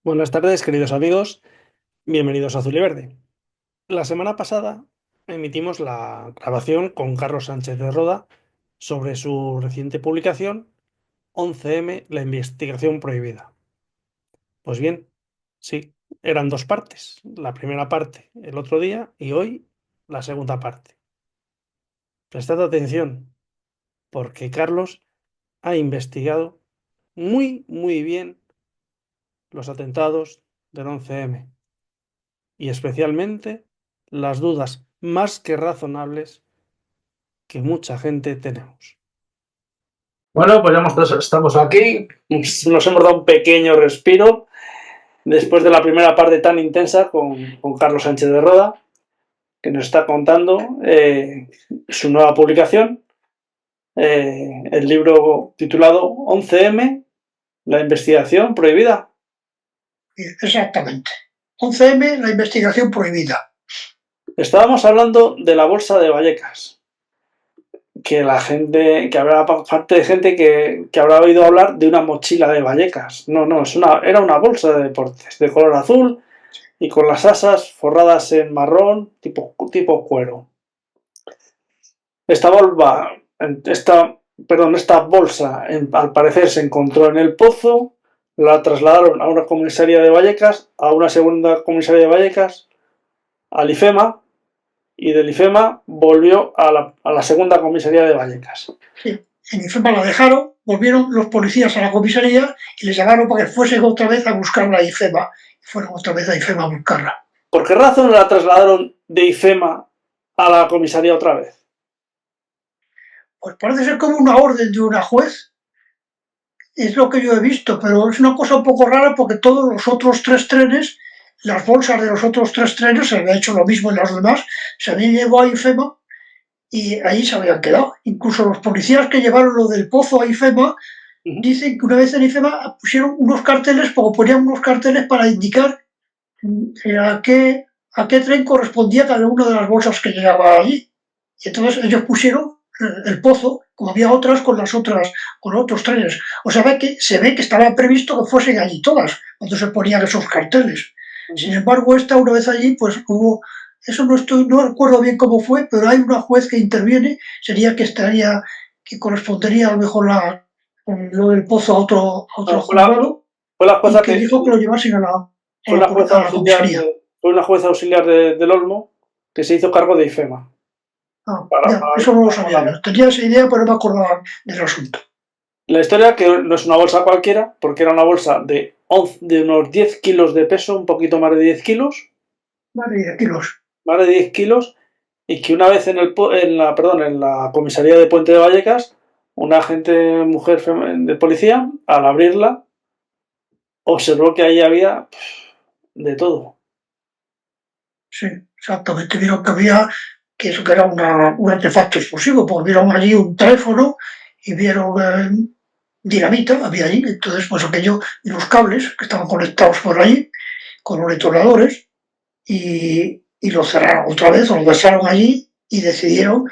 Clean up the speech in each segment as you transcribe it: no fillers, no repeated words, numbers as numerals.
Buenas tardes, queridos amigos. Bienvenidos a Azul y Verde. La semana pasada emitimos la grabación con Carlos Sánchez de Roda sobre su reciente publicación 11M, la investigación prohibida. Pues bien, sí, eran dos partes. La primera parte el otro día y hoy la segunda parte. Prestad atención, porque Carlos ha investigado muy bien los atentados del 11M. Y especialmente las dudas más que razonables que mucha gente tenemos. Bueno, pues estamos aquí, nos hemos dado un pequeño respiro después de la primera parte tan intensa con Carlos Sánchez de Roda, que nos está contando su nueva publicación, el libro titulado 11M, la investigación prohibida. Exactamente. 11M, la investigación prohibida. Estábamos hablando de la bolsa de Vallecas, que la gente, que habrá parte de gente que habrá oído hablar de una mochila de Vallecas. No, era una bolsa de deportes de color azul y con las asas forradas en marrón tipo cuero. Esta bolsa al parecer se encontró en el pozo, la trasladaron a una comisaría de Vallecas, a una segunda comisaría de Vallecas, al IFEMA, y del IFEMA volvió a la segunda comisaría de Vallecas. Sí, en IFEMA la dejaron, volvieron los policías a la comisaría y les llamaron para que fuesen otra vez a buscarla a IFEMA. Fueron otra vez a IFEMA a buscarla. ¿Por qué razón la trasladaron de IFEMA a la comisaría otra vez? Pues parece ser como una orden de una juez. Es lo que yo he visto, pero es una cosa un poco rara porque todos los otros tres trenes, las bolsas de los otros tres trenes, se había hecho lo mismo en los demás, se habían llevado a IFEMA y ahí se habían quedado. Incluso los policías que llevaron lo del pozo a IFEMA dicen que una vez en IFEMA pusieron unos carteles, como ponían unos carteles para indicar a qué tren correspondía cada una de las bolsas que llegaba allí. Y entonces ellos pusieron el pozo, como había otras con otros trenes. O sea, se ve que estaba previsto que fuesen allí todas, cuando se ponían esos carteles. Sin embargo, una vez allí, pues hubo, eso no recuerdo bien cómo fue, pero hay una juez que interviene, sería que correspondería a lo mejor lo del pozo a otro juzgado, fue la jueza y que dijo que lo llevasen a la comisaría. Fue una jueza auxiliar del Olmo que se hizo cargo de IFEMA. Eso no lo sabía. Tenía esa idea, pero no me acordaba del asunto. La historia que no es una bolsa cualquiera, porque era una bolsa de unos 10 kilos de peso, un poquito más de 10 kilos. Más de 10 kilos. Más de 10 kilos, y que una vez en la comisaría de Puente de Vallecas, una agente mujer de policía, al abrirla, observó que ahí había de todo. Sí, exactamente. Vieron que eso que era un artefacto explosivo, porque vieron allí un teléfono y vieron dinamita, había allí. Entonces, pues aquello, y los cables que estaban conectados por ahí, con los detonadores, y lo cerraron otra vez, o lo dejaron allí y decidieron,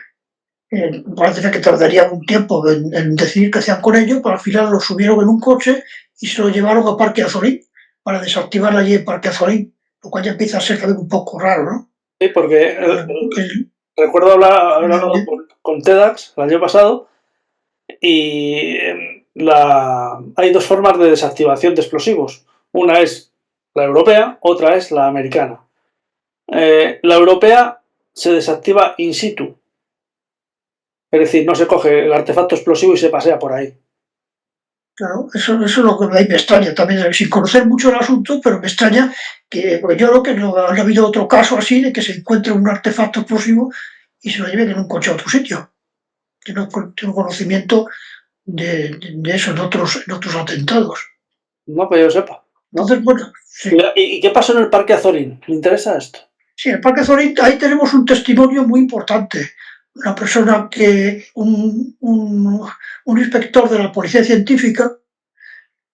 parece que tardaría un tiempo en decidir qué hacían con ello, pero al final lo subieron en un coche y se lo llevaron a Parque Azorín para desactivarla allí en Parque Azorín, lo cual ya empieza a ser también un poco raro, ¿no? Sí, porque recuerdo hablando con TEDx el año pasado, y hay dos formas de desactivación de explosivos. Una es la europea, otra es la americana. La europea se desactiva in situ, es decir, no se coge el artefacto explosivo y se pasea por ahí. Claro, eso es lo que me extraña también, sin conocer mucho el asunto, pero me extraña porque yo creo que no ha habido otro caso así de que se encuentre un artefacto explosivo y se lo lleven en un coche a otro sitio. Yo no tengo conocimiento de eso en otros atentados. No, pero yo sepa. Entonces, bueno, sí. ¿Y qué pasó en el Parque Azorín? ¿Le interesa esto? Sí, en el Parque Zorín, ahí tenemos un testimonio muy importante. Una persona un inspector de la policía científica,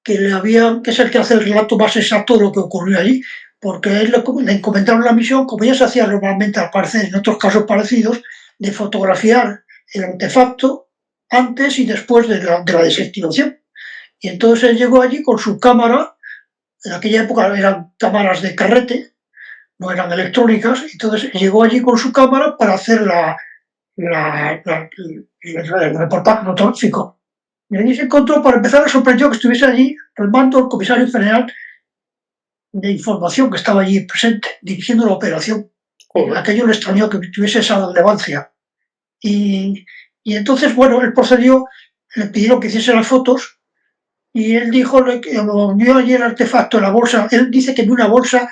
que es el que hace el relato más exacto de lo que ocurrió allí, porque a él le encomendaron la misión, como ya se hacía normalmente al parecer en otros casos parecidos, de fotografiar el artefacto antes y después de la desactivación. Y entonces él llegó allí con su cámara en aquella época eran cámaras de carrete, no eran electrónicas, entonces llegó allí con su cámara para hacer el reportaje fotográfico. Y allí se encontró, para empezar, le sorprendió que estuviese allí el mando el comisario general de información que estaba allí presente, dirigiendo la operación. Aquello le extrañó que tuviese esa relevancia. Y entonces, bueno, él procedió, le pidieron que hiciese las fotos y él dijo que vio allí el artefacto en la bolsa. Él dice que vio una bolsa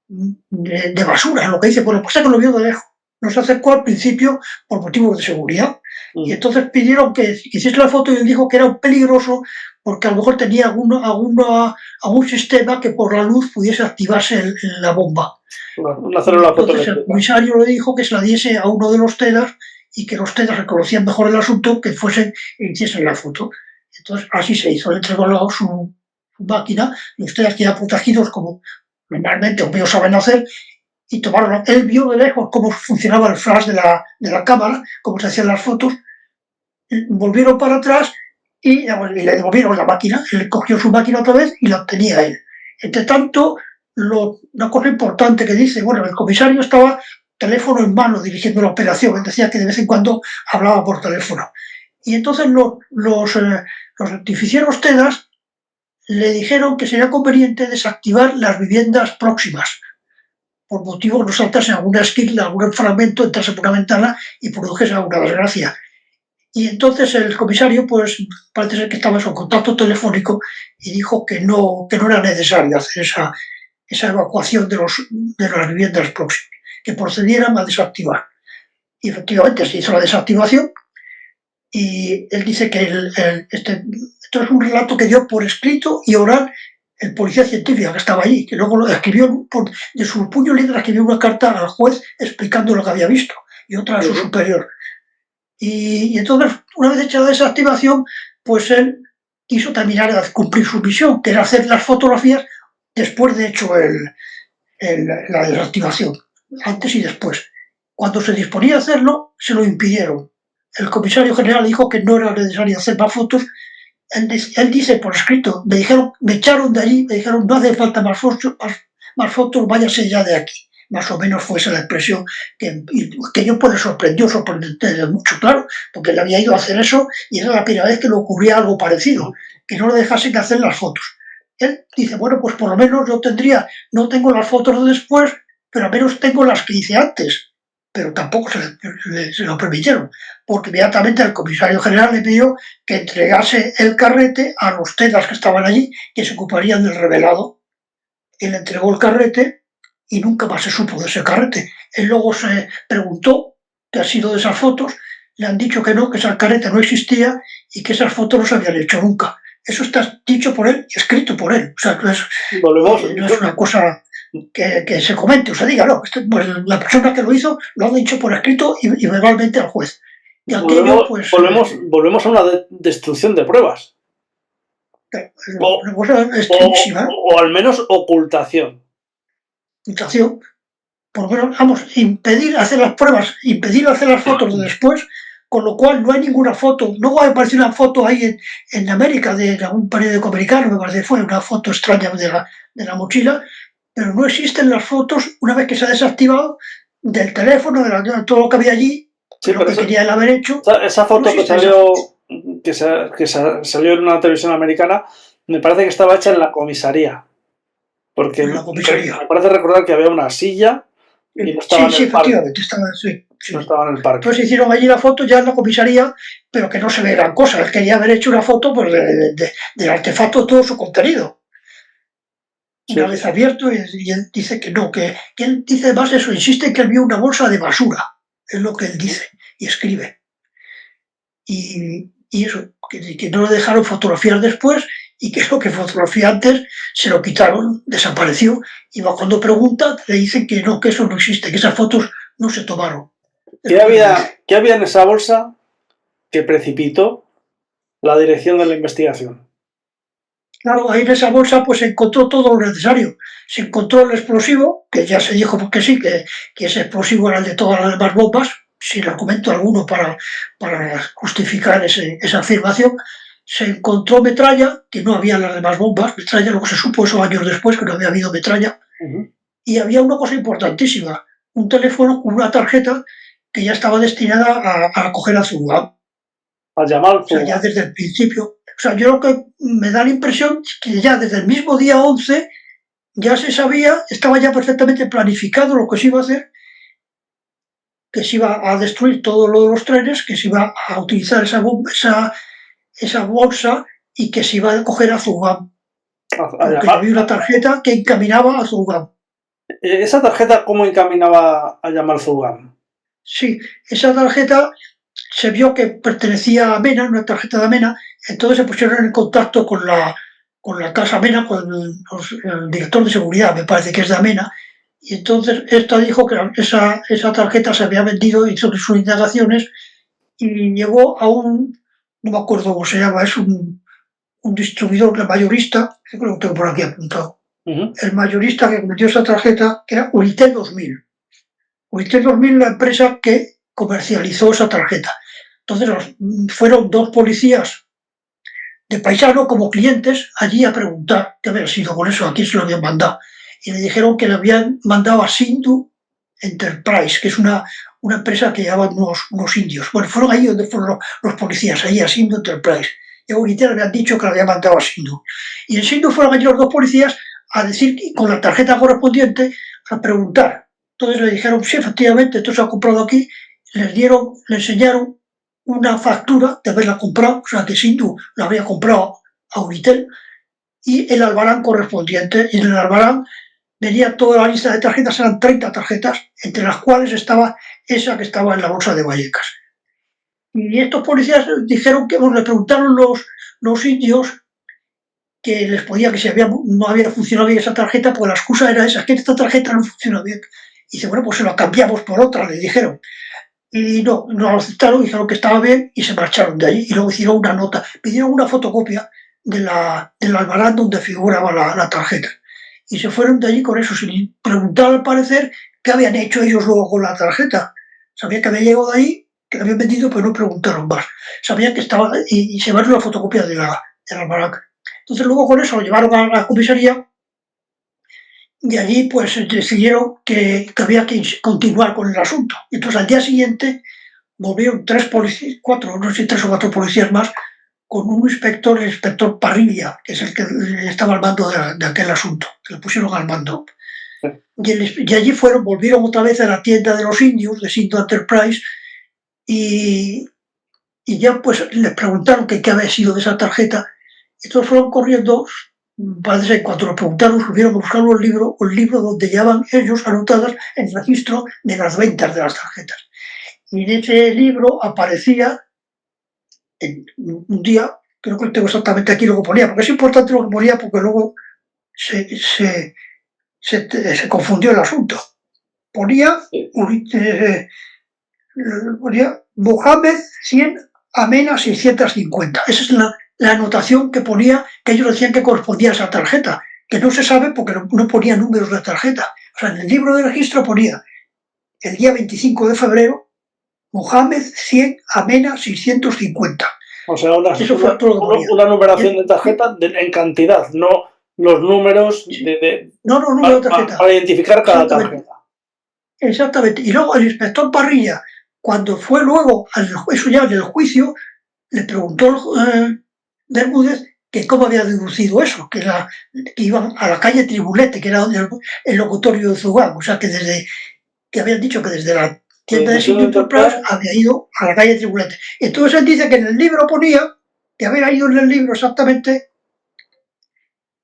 de basura, lo que dice, bueno, pues es que lo vio de lejos. No se acercó al principio por motivos de seguridad. Y entonces pidieron que hiciese la foto y él dijo que era peligroso porque a lo mejor tenía algún sistema que por la luz pudiese activarse la bomba. Entonces el comisario le dijo que se la diese a uno de los TEDAS y que los TEDAS reconocían mejor el asunto que fuesen e hiciesen la foto. Entonces así se hizo, le entregó su máquina, los TEDAS quedan protegidos como normalmente ellos saben hacer, y tomaron, él vio de lejos cómo funcionaba el flash de la cámara, cómo se hacían las fotos, volvieron para atrás y le devolvieron la máquina, él cogió su máquina otra vez y la obtenía él. Entre tanto, una cosa importante que dice, bueno, el comisario estaba teléfono en mano dirigiendo la operación, él decía que de vez en cuando hablaba por teléfono. Y entonces los artificieros TEDAS le dijeron que sería conveniente desactivar las viviendas próximas, por motivo no saltase alguna esquina, algún fragmento, entrase por una ventana y produjese alguna desgracia. Y entonces el comisario, pues parece ser que estaba en su contacto telefónico y dijo que no era necesario hacer esa evacuación de las viviendas próximas, que procedieran a desactivar. Y efectivamente se hizo la desactivación y él dice que esto es un relato que dio por escrito y oral el policía científico que estaba allí, que luego lo escribió de su puño y letra, escribió una carta al juez explicando lo que había visto y otra a su superior. Y entonces, una vez hecha la desactivación, pues él quiso terminar de cumplir su misión, que era hacer las fotografías después de hecho la desactivación, antes y después. Cuando se disponía a hacerlo, se lo impidieron. El comisario general dijo que no era necesario hacer más fotos. Él dice por escrito, me echaron de allí, me dijeron no hace falta más fotos, váyase ya de aquí. Más o menos fue esa la expresión que yo pues le sorprendió mucho, claro, porque le había ido a hacer eso y era la primera vez que le ocurría algo parecido, que no le dejasen hacer las fotos. Él dice, bueno, pues por lo menos yo no tengo las fotos de después, pero al menos tengo las que hice antes. Pero tampoco se lo permitieron, porque inmediatamente el comisario general le pidió que entregase el carrete a los TEDAS que estaban allí, que se ocuparían del revelado. Él entregó el carrete y nunca más se supo de ese carrete. Él luego se preguntó qué ha sido de esas fotos, le han dicho que no, que esa carrete no existía y que esas fotos no se habían hecho nunca. Eso está dicho por él y escrito por él. O sea, no es una cosa que se comente o se diga, no. Pues, la persona que lo hizo lo ha dicho por escrito y verbalmente al juez. Y aquello, pues, volvemos a una destrucción de pruebas. O al menos ocultación. Por lo menos, vamos, impedir hacer las pruebas, impedir hacer las fotos de después, con lo cual no hay ninguna foto. Luego apareció una foto ahí en América de algún periódico americano, me parece que fue una foto extraña de la mochila, pero no existen las fotos, una vez que se ha desactivado, del teléfono, de todo lo que había allí, sí, lo que quería él haber hecho. Esa foto no que salió en una televisión americana, me parece que estaba hecha en la comisaría. Porque me parece recordar que había una silla y no estaba en el parque. Efectivamente, no estaba en el parque. Entonces hicieron allí la foto ya en la comisaría, pero que no se ve gran cosa. Él quería haber hecho una foto pues, del artefacto, todo su contenido. Una vez abierto, y él dice que no, que él dice además eso, insiste en que él vio una bolsa de basura, es lo que él dice y escribe. Y eso, que no lo dejaron fotografiar después y que lo que fotografía antes se lo quitaron, desapareció. Y cuando pregunta le dicen que no, que eso no existe, que esas fotos no se tomaron. ¿Qué había en esa bolsa que precipitó la dirección de la investigación? Claro, ahí en esa bolsa pues se encontró todo lo necesario. Se encontró el explosivo, que ya se dijo que sí, que ese explosivo era el de todas las demás bombas, sin argumento alguno para justificar esa afirmación. se encontró metralla, que no había las demás bombas, metralla, luego se supo esos años después que no había habido metralla, y había una cosa importantísima, un teléfono con una tarjeta que ya estaba destinada a coger a Zugam. Al llamar O sea, ya desde el principio. O sea, yo lo que me da la impresión es que ya desde el mismo día 11 ya se sabía, estaba ya perfectamente planificado lo que se iba a hacer, que se iba a destruir todo lo de los trenes, que se iba a utilizar esa bolsa y que se iba a coger a Zugam. Porque llamar. había una tarjeta que encaminaba a Zugam. ¿Esa tarjeta cómo encaminaba a llamar Zugam? Sí, esa tarjeta se vio que pertenecía a Mena, una tarjeta de Mena, entonces se pusieron en contacto con la casa Mena, con el director de seguridad, me parece que es de Amena, y entonces esta dijo que esa tarjeta se había vendido, hizo sus indagaciones y llegó a no me acuerdo cómo se llama, es un distribuidor, el mayorista, creo que lo tengo por aquí apuntado, el mayorista que metió esa tarjeta, que era Unitel 2000. Unitel 2000 la empresa que comercializó esa tarjeta. Entonces fueron dos policías de paisano como clientes allí a preguntar qué había sido con eso, a quién se lo habían mandado. Y le dijeron que le habían mandado a Sindhu Enterprise, que es una empresa que llevaban unos indios. Bueno, fueron ahí donde fueron los policías, ahí a Sindhu Enterprise. Y a Unitel le habían dicho que le habían mandado a Sindhu. Y en Sindhu fueron allí los dos policías a decir, con la tarjeta correspondiente, a preguntar. Entonces le dijeron, sí, efectivamente, esto se ha comprado aquí. Le enseñaron una factura de haberla comprado, o sea que Sindhu la había comprado a Unitel, y el albarán correspondiente. Y en el albarán venía toda la lista de tarjetas, eran 30 tarjetas, entre las cuales estaba esa que estaba en la bolsa de Vallecas. Y estos policías dijeron que, bueno, le preguntaron los indios que les podía, que si no había funcionado bien esa tarjeta, pues la excusa era esa, que esta tarjeta no funciona bien. Y dice, bueno, pues se la cambiamos por otra, le dijeron. Y no lo aceptaron, dijeron que estaba bien y se marcharon de allí. Y luego hicieron una nota, pidieron una fotocopia del albarán donde figuraba la tarjeta. Y se fueron de allí con eso, sin preguntar al parecer qué habían hecho ellos luego con la tarjeta. Sabían que había llegado de ahí, que la habían vendido, pero no preguntaron más. Sabían que estaba, y se llevaron la fotocopia del albarán. Entonces luego con eso lo llevaron a la comisaría y allí pues decidieron que había que continuar con el asunto. Entonces al día siguiente volvieron tres policías, no sé, 3 o 4 policías más, con un inspector, el inspector Parrilla, que es el que estaba al mando de aquel asunto, que le pusieron al mando. Y allí volvieron otra vez a la tienda de los indios, de Sindhu Enterprise, y ya pues les preguntaron qué había sido de esa tarjeta. Entonces fueron corriendo, parece que cuando lo preguntaron, subieron a buscar un libro donde llevaban ellos anotadas el registro de las ventas de las tarjetas. Y en ese libro aparecía, un día, creo que tengo exactamente aquí lo que ponía, porque es importante lo que ponía porque luego se confundió el asunto. Ponía Mohamed 100, Amena 650. Esa es la anotación que ponía, que ellos decían que correspondía a esa tarjeta, que no se sabe porque no ponía números de tarjeta. O sea, en el libro de registro ponía el día 25 de febrero, Mohamed 100, Amena 650. O sea, una numeración de tarjeta en cantidad, no los números número de tarjeta. Para identificar cada tarjeta. Exactamente. Y luego el inspector Parrilla, cuando fue luego, eso ya en el juicio, le preguntó Bermúdez que cómo había deducido eso, que iban a la calle Tribulete, que era el locutorio de Zugam, o sea que habían dicho que desde la tienda de Sindhu Enterprise había ido a la calle Tribulete. Entonces él dice que en el libro ponía, que había ido en el libro exactamente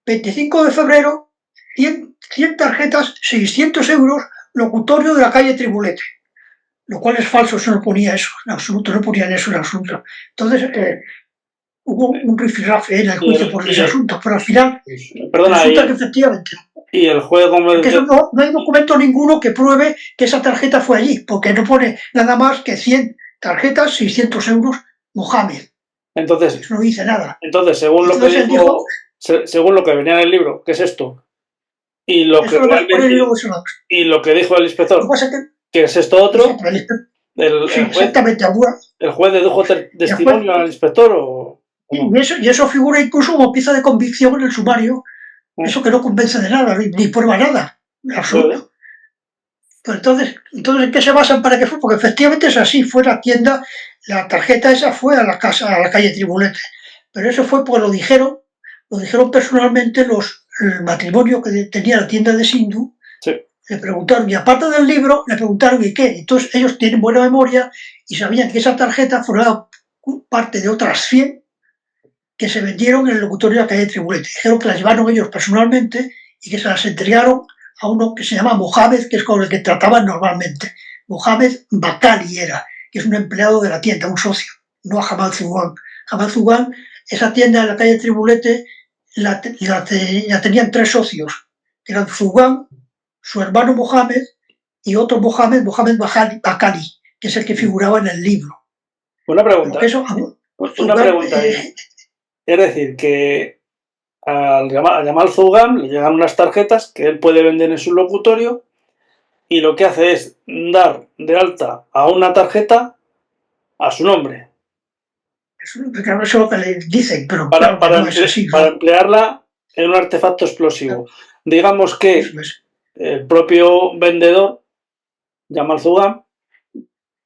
25 de febrero, 100 tarjetas, 600 euros, locutorio de la calle Tribulete. Lo cual es falso, eso no ponía eso, en absoluto, no ponían eso en absoluto. Entonces, hubo un rifirrafe en el juicio por ese asunto, pero al final resulta que efectivamente. Y el juez que no hay documento ninguno que pruebe que esa tarjeta fue allí, porque no pone nada más que 100 tarjetas, 600 euros, Mohamed. Entonces, eso no dice nada. Entonces, según lo que venía en el libro, ¿qué es esto? Y lo que dijo el inspector, ¿qué es esto otro? Exactamente. ¿El juez dedujo testimonio al inspector o...? Y eso figura incluso como pieza de convicción en el sumario. Eso que no convence de nada, ni prueba nada, en Vale. absoluto. Pero entonces, ¿en qué se basan para que fue? Porque efectivamente es así, fue la tienda, la tarjeta esa fue a la casa, a la calle Tribulete. Pero eso fue porque lo dijeron personalmente el matrimonio que tenía la tienda de Sindhu, Sí. le preguntaron, y aparte del libro, le preguntaron, ¿y qué? Entonces ellos tienen buena memoria y sabían que esa tarjeta formaba parte de otras 100 que se vendieron en el locutorio de la calle Tribulete. Dijeron que las llevaron ellos personalmente y que se las entregaron a uno que se llama Mohamed, que es con el que trataban normalmente. Mohamed Bakali era, que es un empleado de la tienda, un socio, no a Jamal Zugan. Jamal Zugan, esa tienda en la calle Tribulete la tenían 3 socios, que eran Zugan, su hermano Mohamed y otro Mohamed Bakali, que es el que figuraba en el libro. Una Pero que pregunta. eso, Una Zugan, pregunta ahí. Es decir, que al Yamal Zugam le llegan unas tarjetas que él puede vender en su locutorio y lo que hace es dar de alta a una tarjeta a su nombre eso es lo que le dicen, pero para, claro que para, no es así, para claro. emplearla en un artefacto explosivo. Digamos que Eso es. el propio vendedor, Yamal Zugam,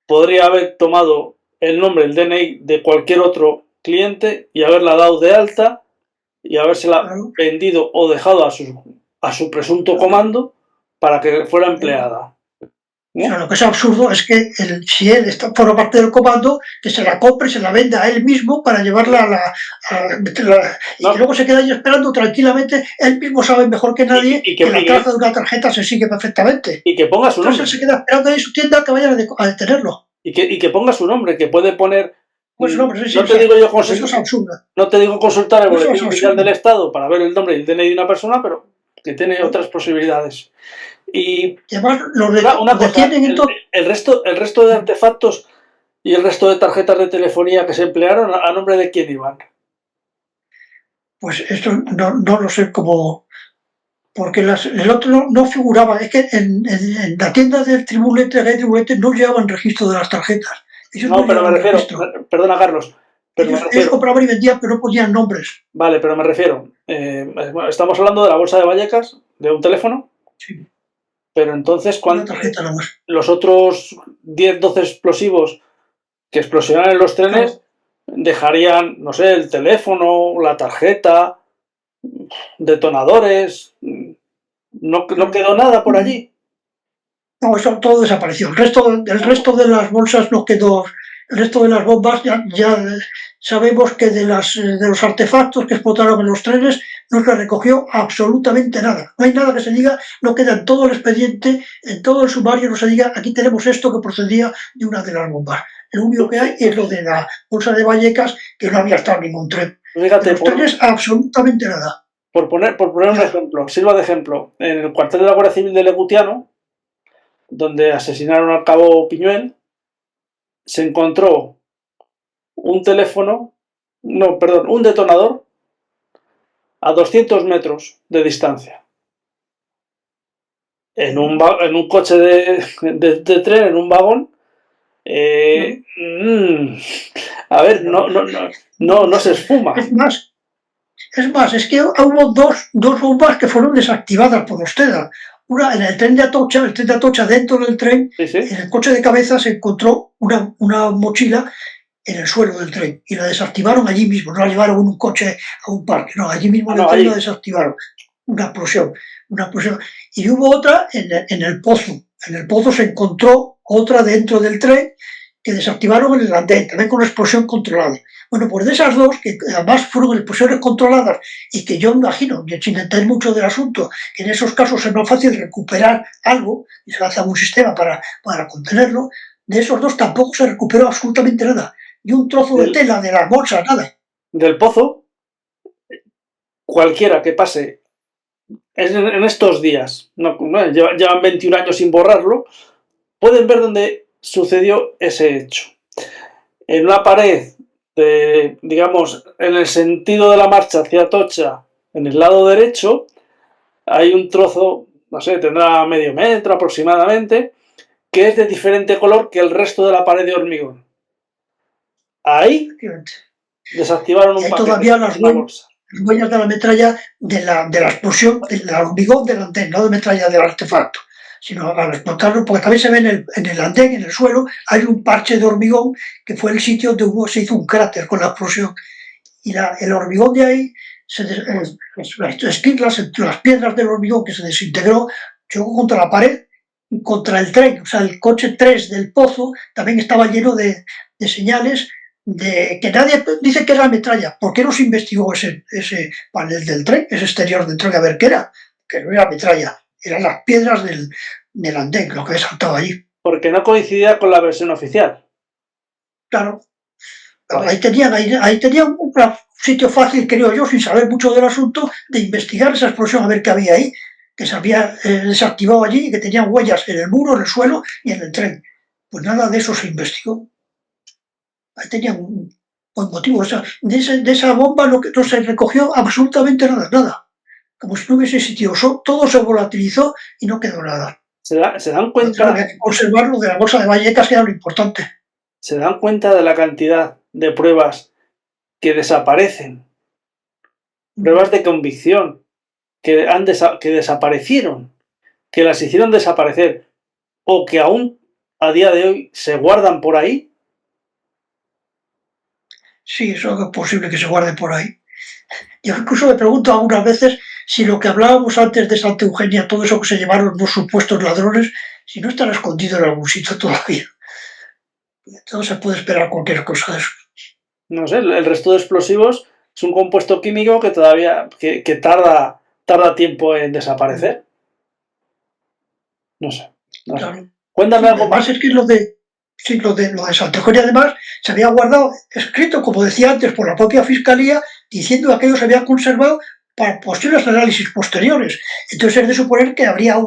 podría haber tomado el nombre, el DNI de cualquier otro cliente y haberla dado de alta y habérsela Claro, vendido o dejado a su presunto comando para que fuera claro. empleada. O sea, ¿No? lo que es absurdo es que si él forma parte del comando, que se la compre, se la venda a él mismo para llevarla y que No, luego se queda ahí esperando tranquilamente. Él mismo sabe mejor que y, nadie y que, que la y, traza que, de una tarjeta se sigue perfectamente. y que ponga su Entonces él nombre. se queda esperando ahí en su tienda a que vayan a detenerlo. Y que ponga su nombre, que puede poner. Pues no, hombre, sí, No o te sea, digo yo pues eso es absurdo. no te digo consultar el Eso es boletín oficial del absurdo. Estado para ver el nombre y el DNI de una persona, pero que tiene ¿No? otras posibilidades. Y Y además una lo cosa, detienen entonces. el resto de artefactos y el resto de tarjetas de telefonía que se emplearon, ¿a nombre de quién iban? Pues esto no lo sé cómo, porque el otro no figuraba, es que en la tienda del Tribulete no llevaban registro de las tarjetas, ellos no No, pero me llevaban refiero, registro, perdona Carlos, pero me ellos refiero, compraban y vendían pero no ponían nombres. vale, pero me refiero, bueno, estamos hablando de la bolsa de Vallecas, de un teléfono, Sí, pero entonces una tarjeta nada más. los otros 10 12 explosivos que explosionan en los trenes Claro, dejarían, no sé, el teléfono, la tarjeta, detonadores, no claro. quedó nada por allí. No, eso todo desapareció. El resto de las bolsas no quedó. El resto de las bombas ya sabemos que de los artefactos que explotaron en los trenes no se recogió absolutamente nada. No hay nada que se diga, no queda en todo el expediente, en todo el sumario, no se diga aquí tenemos esto que procedía de una de las bombas. Lo único que hay es lo de la bolsa de Vallecas, que no había estado en ningún tren. De Fíjate, los trenes, absolutamente nada. por poner un Nada. ejemplo, sirva de ejemplo, en el cuartel de la Guardia Civil de Legutiano, donde asesinaron al cabo Piñuel, se encontró un teléfono, no, perdón, un detonador a 200 metros de distancia. En un coche de tren, en un vagón. ¿No? A ver, no se esfuma. Es más, es que hubo dos bombas que fueron desactivadas por Osteda. Una en el tren de Atocha dentro del tren, Sí, sí. en el coche de cabeza se encontró una mochila en el suelo del tren y la desactivaron allí mismo, no la llevaron en un coche a un parque, no, allí mismo Ah, en el no, tren la allí. desactivaron. Una explosión, una explosión. Y hubo otra en el pozo. En el pozo se encontró otra dentro del tren que desactivaron en el andén, también con explosión controlada. Bueno, pues de esas dos, que además fueron explosiones controladas y que yo imagino, sin entender mucho del asunto, que en esos casos es más fácil recuperar algo y se hace un sistema para contenerlo, de esos dos tampoco se recuperó absolutamente nada, ni un trozo de Del, tela de las bolsas, nada. del pozo, cualquiera que pase en estos días, no, llevan 21 años sin borrarlo, pueden ver dónde sucedió ese hecho. En una pared, digamos, en el sentido de la marcha hacia Atocha, en el lado derecho, hay un trozo, no sé, tendrá medio metro aproximadamente, que es de diferente color que el resto de la pared de hormigón. Ahí, Efectivamente. Desactivaron Y un hay paquete, todavía las una bolsa. huellas de la metralla de la explosión, del hormigón del andén, no de metralla del artefacto, sino al explotarlo, porque también se ve en el andén, en el suelo, hay un parche de hormigón que fue el sitio donde se hizo un cráter con la explosión. Y el hormigón de ahí, las piedras del hormigón que se desintegró, chocó contra la pared y contra el tren. O sea, el coche 3 del pozo también estaba lleno de señales de que nadie dice que era metralla. ¿Por qué no se investigó ese panel del tren, ese exterior del tren, a ver qué era? Que no era metralla, eran las piedras del andén, lo que había saltado allí. Porque no coincidía con la versión oficial. Claro, Vale. ahí tenían un sitio fácil, creo yo, sin saber mucho del asunto, de investigar esa explosión, a ver qué había ahí, que se había desactivado allí y que tenían huellas en el muro, en el suelo y en el tren. Pues nada de eso se investigó. Ahí tenían un buen motivo. O sea, de esa bomba no se recogió absolutamente nada, nada. Como si no hubiese existido. Todo se volatilizó y no quedó nada. Se dan Claro, cuenta, había que conservarlo de la bolsa de Vallecas, que era lo importante. se dan cuenta de la cantidad de pruebas que desaparecen, pruebas de convicción que desaparecieron, que las hicieron desaparecer o que aún a día de hoy se guardan por ahí. Sí, eso es posible que se guarde por ahí. Yo incluso me pregunto algunas veces si lo que hablábamos antes de Santa Eugenia, todo eso que se llevaron los supuestos ladrones, si no estará escondido en algún sitio todavía. Todo se puede esperar cualquier cosa de eso. No sé, el resto de explosivos es un compuesto químico que todavía que tarda tiempo en desaparecer. No sé. No sé. Claro. Cuéntame Sí, algo además más. es que sí, lo de Santa Eugenia además se había guardado, escrito, como decía antes, por la propia Fiscalía, diciendo que aquello se había conservado para posibles análisis posteriores. Entonces es de suponer que habría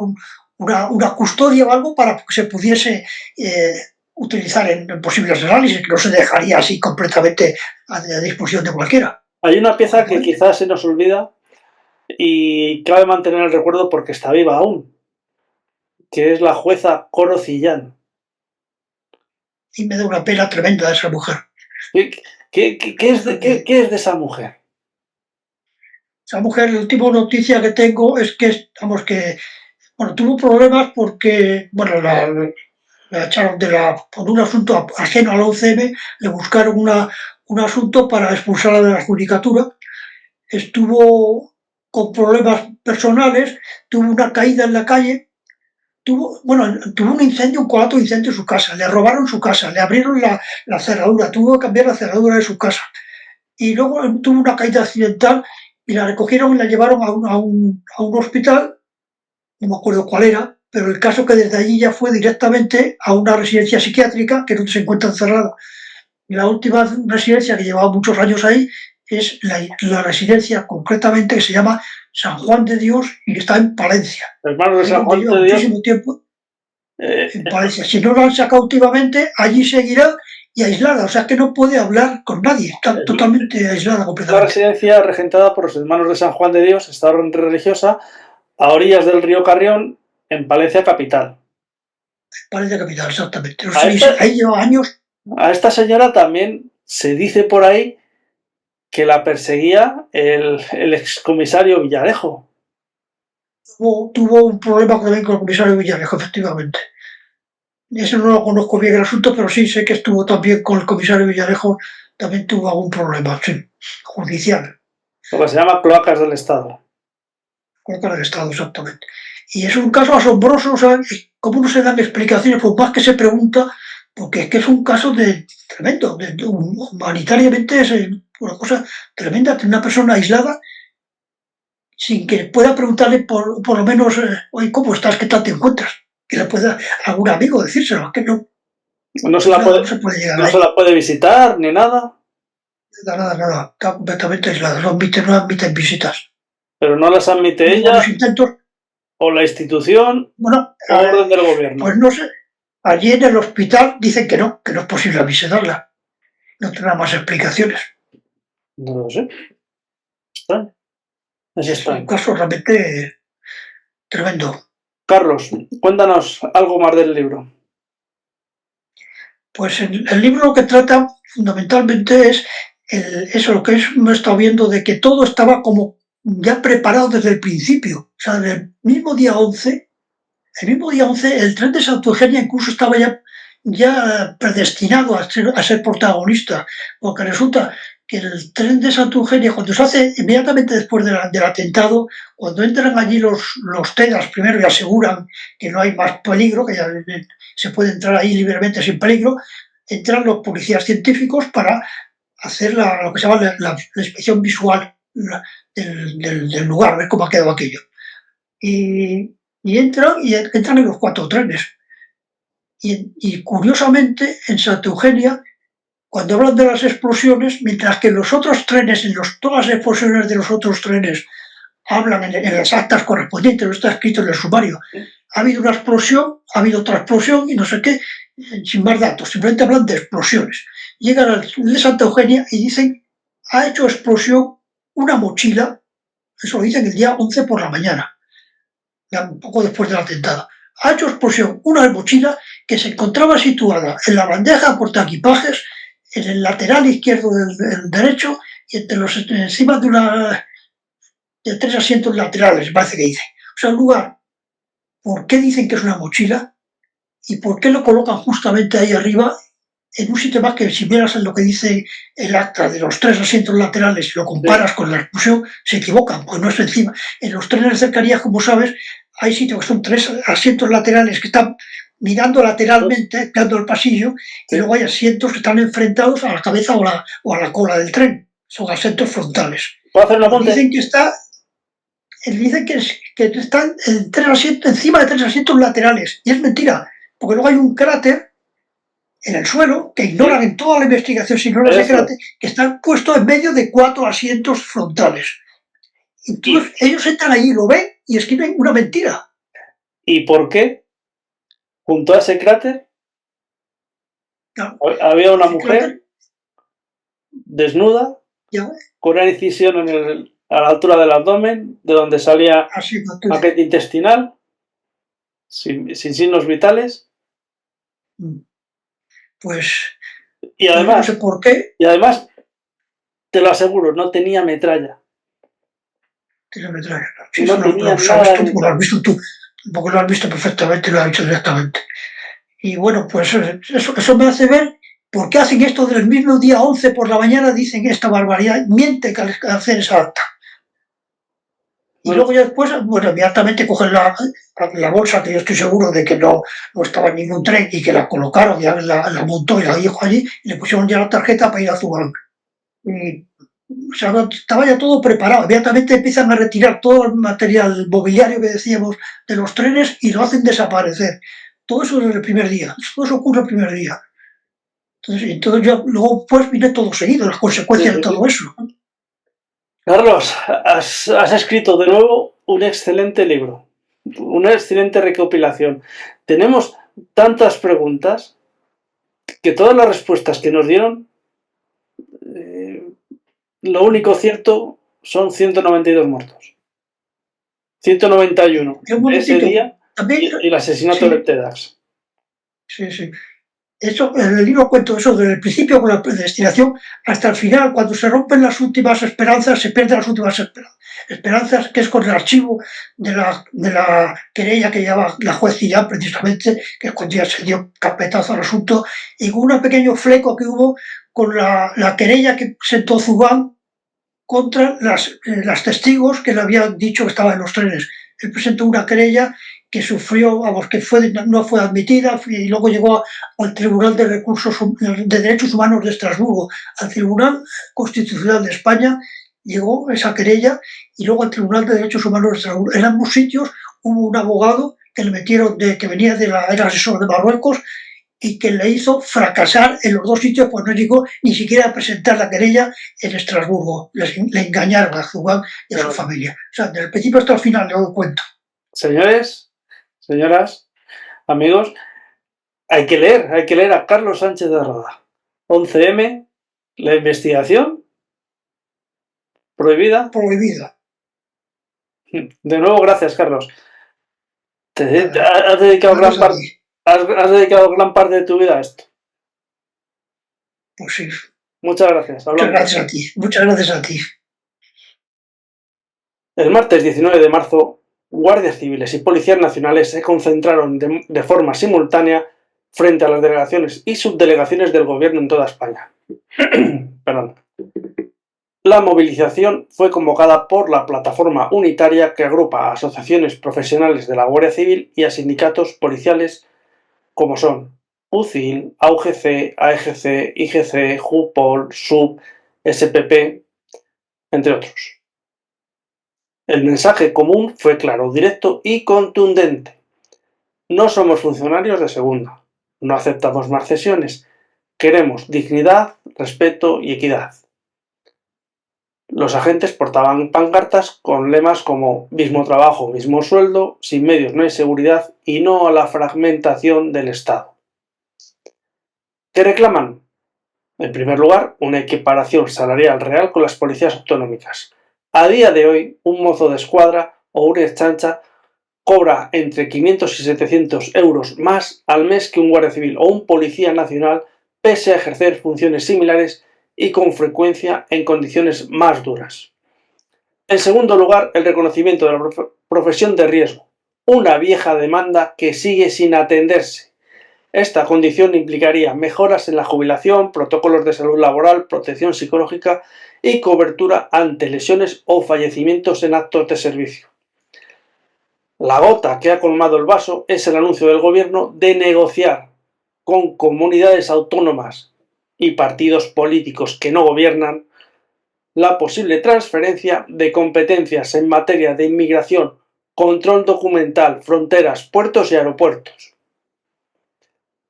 una custodia o algo para que se pudiese utilizar en posibles análisis, que no se dejaría así completamente a disposición de cualquiera. Hay una pieza que Igual, quizás se nos olvida y cabe mantener el recuerdo porque está viva aún, que es la jueza Coro Cillán. y me da una pena tremenda de esa mujer. ¿Qué es de esa mujer? Esa mujer, la última noticia que tengo es que, vamos, que bueno, tuvo problemas porque, bueno, la echaron por un asunto ajeno a la UCM, le buscaron un asunto para expulsarla de la judicatura, estuvo con problemas personales, tuvo una caída en la calle, tuvo un incendio, un conato de incendio en su casa, le robaron su casa, le abrieron la cerradura, tuvo que cambiar la cerradura de su casa, y luego tuvo una caída accidental y la recogieron y la llevaron a un hospital, no me acuerdo cuál era, pero el caso que desde allí ya fue directamente a una residencia psiquiátrica que no se encuentra encerrada. La última residencia que llevaba muchos años ahí es la residencia concretamente que se llama San Juan de Dios y que está en Palencia. Hermanos de Ahí es San donde Juan lleva de Dios. muchísimo tiempo, Eh, en Palencia. Si no lo han sacado últimamente, allí seguirá y aislada, o sea que no puede hablar con nadie, está totalmente aislada la completamente. residencia regentada por los hermanos de San Juan de Dios, esta orden religiosa, a orillas del río Carrión, en Palencia capital. Palencia capital, exactamente. A esta, Ahí lleva años. a esta señora también se dice por ahí que la perseguía el excomisario Villarejo. Tuvo un problema también con el comisario Villarejo, efectivamente. Eso no lo conozco bien el asunto, pero sí sé que estuvo también con el comisario Villarejo, también tuvo algún problema, sí, judicial, Lo que se llama cloacas del Estado. con el Estado, exactamente. Y es un caso asombroso, o sea, cómo no se dan explicaciones, por más que se pregunta, porque es que es un caso tremendo, humanitariamente es una cosa tremenda, de una persona aislada, sin que pueda preguntarle por lo menos, oye, ¿cómo estás? ¿Qué tal te encuentras? Que le pueda algún amigo decírselo, que no, No se la aislada, puede, no se puede llegar no ahí. se la puede visitar ni nada, Nada, está completamente aislada, no admiten visitas. pero no las admite Hubo varios ella intentos, o la institución bueno, o orden del gobierno. pues no sé, allí en el hospital dicen que no es posible visitarla, no tendrá más explicaciones. No lo sé. Extraño. Es Es un extraño. caso realmente tremendo. Carlos, cuéntanos algo más del libro. Pues el libro lo que trata fundamentalmente es eso lo que hemos estado viendo, de que todo estaba como ya preparado desde el principio. O sea, el mismo día 11, el tren de Santa Eugenia incluso estaba ya predestinado a ser protagonista, porque resulta que el tren de Santa Eugenia, cuando se hace inmediatamente después del atentado, cuando entran allí los TEDAS primero y aseguran que no hay más peligro, que ya se puede entrar ahí libremente sin peligro, entran los policías científicos para hacer lo que se llama la inspección visual del lugar, ver cómo ha quedado aquello. Y entran en los 4 trenes. Y curiosamente, en Santa Eugenia, cuando hablan de las explosiones, mientras que en los otros trenes, todas las explosiones de los otros trenes, hablan en las actas correspondientes, no está escrito en el sumario. Ha habido una explosión, ha habido otra explosión y no sé qué, sin más datos, simplemente hablan de explosiones. Llegan al de Santa Eugenia y dicen, ha hecho explosión una mochila, eso lo dicen el día 11 por la mañana, ya un poco después del atentado. Ha hecho explosión una mochila que se encontraba situada en la bandeja portaequipajes, en el lateral izquierdo del derecho y encima de 3 asientos laterales, parece que dice. O sea, un lugar, ¿por qué dicen que es una mochila? ¿Y por qué lo colocan justamente ahí arriba? En un sitio más que, si miras en lo que dice el acta de los 3 asientos laterales y lo comparas con la explosión, se equivocan, pues no es encima. En los trenes de cercanías, como sabes, hay sitios que son 3 asientos laterales que están mirando lateralmente, dando el pasillo, y luego hay asientos que están enfrentados a la cabeza o a la cola del tren. Son asientos frontales. ¿Puedo hacer un apunte? Dicen que están encima de 3 asientos laterales, y es mentira, porque luego hay un cráter en el suelo, que ignoran en toda la investigación, se ignora ese cráter, que está puesto en medio de 4 asientos frontales. Entonces ellos entran allí, lo ven y escriben una mentira. ¿Y por qué? Junto a ese cráter no, había una mujer desnuda, con una incisión a la altura del abdomen, de donde salía paquete intestinal, sin signos vitales. Pues y además, no sé por qué. Y además, te lo aseguro, no tenía metralla. Tiene metralla. Sí, no tenía nada. Tú, lo has visto tú, porque lo has visto perfectamente y lo has dicho directamente. Y bueno, pues eso me hace ver por qué hacen esto del mismo día 11 por la mañana, dicen esta barbaridad, mienten al hacer esa acta. Y luego ya después, bueno, inmediatamente cogen la bolsa, que yo estoy seguro de que no estaba en ningún tren y que la colocaron, ya la montó y la dijo allí, y le pusieron ya la tarjeta para ir a Zubán. O sea, estaba ya todo preparado. Inmediatamente empiezan a retirar todo el material mobiliario que decíamos de los trenes y lo hacen desaparecer. Todo eso desde el primer día. Todo eso ocurre el primer día. Entonces ya, luego pues viene todo seguido, las consecuencias de todo eso. Carlos, has escrito de nuevo un excelente libro, una excelente recopilación. Tenemos tantas preguntas que todas las respuestas que nos dieron, lo único cierto son 192 muertos. 191 ese día y el asesinato de TEDx. Sí, sí. Eso, en el libro cuento eso desde el principio con la predestinación hasta el final, cuando se rompen las últimas esperanzas, se pierden las últimas esperanzas, que es con el archivo de la querella que lleva la juez Cillán, precisamente, que cuando ya se dio carpetazo al asunto, y con un pequeño fleco que hubo con la querella que sentó Zubán contra las testigos que le habían dicho que estaban en los trenes. Él presentó una querella que sufrió, vamos, que no fue admitida y luego llegó al Tribunal de Derechos Humanos de Estrasburgo, al Tribunal Constitucional de España, llegó esa querella y luego al Tribunal de Derechos Humanos de Estrasburgo. En ambos sitios hubo un abogado que le metieron que venía era asesor de Marruecos y que le hizo fracasar en los 2 sitios, pues no llegó ni siquiera a presentar la querella en Estrasburgo. Le engañaron a Zubán y a su familia. O sea, desde el principio hasta el final, le doy cuenta. Señores, señoras, amigos, hay que leer a Carlos Sánchez de Roda. 11M, la investigación prohibida. De nuevo, gracias, Carlos. Has dedicado gran parte de tu vida a esto. Pues sí. Muchas gracias, Muchas hablamos. gracias a ti, muchas gracias a ti. El martes 19 de marzo, guardias civiles y policías nacionales se concentraron de forma simultánea frente a las delegaciones y subdelegaciones del gobierno en toda España. Perdón. La movilización fue convocada por la plataforma unitaria que agrupa a asociaciones profesionales de la Guardia Civil y a sindicatos policiales como son UCIL, AUGC, AEGC, IGC, JUPOL, SUB, SPP, entre otros. El mensaje común fue claro, directo y contundente. No somos funcionarios de segunda. No aceptamos más cesiones. Queremos dignidad, respeto y equidad. Los agentes portaban pancartas con lemas como mismo trabajo, mismo sueldo, sin medios no hay seguridad y no a la fragmentación del Estado. ¿Qué reclaman? En primer lugar, una equiparación salarial real con las policías autonómicas. A día de hoy, un mozo de escuadra o una exchancha cobra entre 500 y 700 euros más al mes que un guardia civil o un policía nacional, pese a ejercer funciones similares y con frecuencia en condiciones más duras. En segundo lugar, el reconocimiento de la profesión de riesgo, una vieja demanda que sigue sin atenderse. Esta condición implicaría mejoras en la jubilación, protocolos de salud laboral, protección psicológica y cobertura ante lesiones o fallecimientos en actos de servicio. La gota que ha colmado el vaso es el anuncio del gobierno de negociar con comunidades autónomas y partidos políticos que no gobiernan la posible transferencia de competencias en materia de inmigración, control documental, fronteras, puertos y aeropuertos.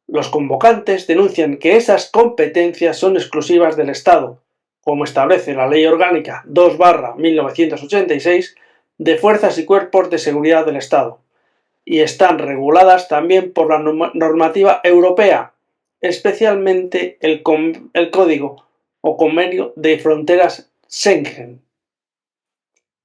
Los convocantes denuncian que esas competencias son exclusivas del Estado, como establece la Ley Orgánica 2/1986 de Fuerzas y Cuerpos de Seguridad del Estado, y están reguladas también por la normativa europea, especialmente el Código o Convenio de Fronteras Schengen.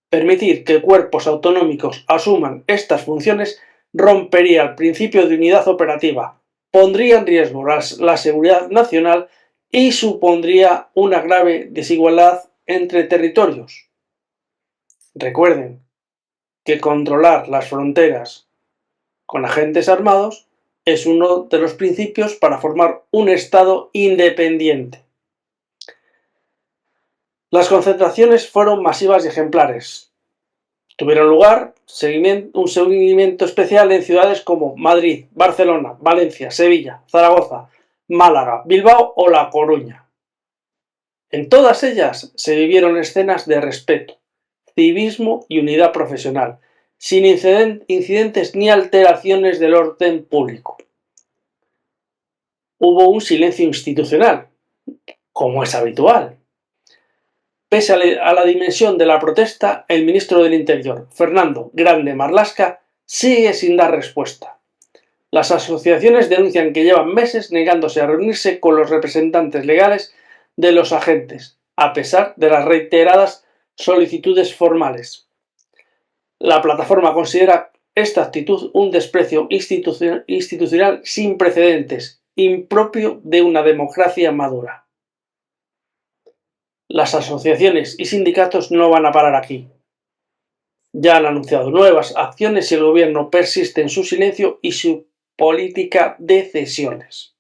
Permitir que cuerpos autonómicos asuman estas funciones rompería el principio de unidad operativa, pondría en riesgo la seguridad nacional y supondría una grave desigualdad entre territorios. Recuerden que controlar las fronteras con agentes armados es uno de los principios para formar un Estado independiente. Las concentraciones fueron masivas y ejemplares. Tuvieron lugar un seguimiento especial en ciudades como Madrid, Barcelona, Valencia, Sevilla, Zaragoza, Málaga, Bilbao o La Coruña. En todas ellas se vivieron escenas de respeto, civismo y unidad profesional, sin incidentes ni alteraciones del orden público. Hubo un silencio institucional, como es habitual. Pese a la dimensión de la protesta, el ministro del Interior, Fernando Grande Marlaska, sigue sin dar respuesta. Las asociaciones denuncian que llevan meses negándose a reunirse con los representantes legales de los agentes, a pesar de las reiteradas solicitudes formales. La plataforma considera esta actitud un desprecio institucional sin precedentes, impropio de una democracia madura. Las asociaciones y sindicatos no van a parar aquí. Ya han anunciado nuevas acciones y el gobierno persiste en su silencio y su política de cesiones.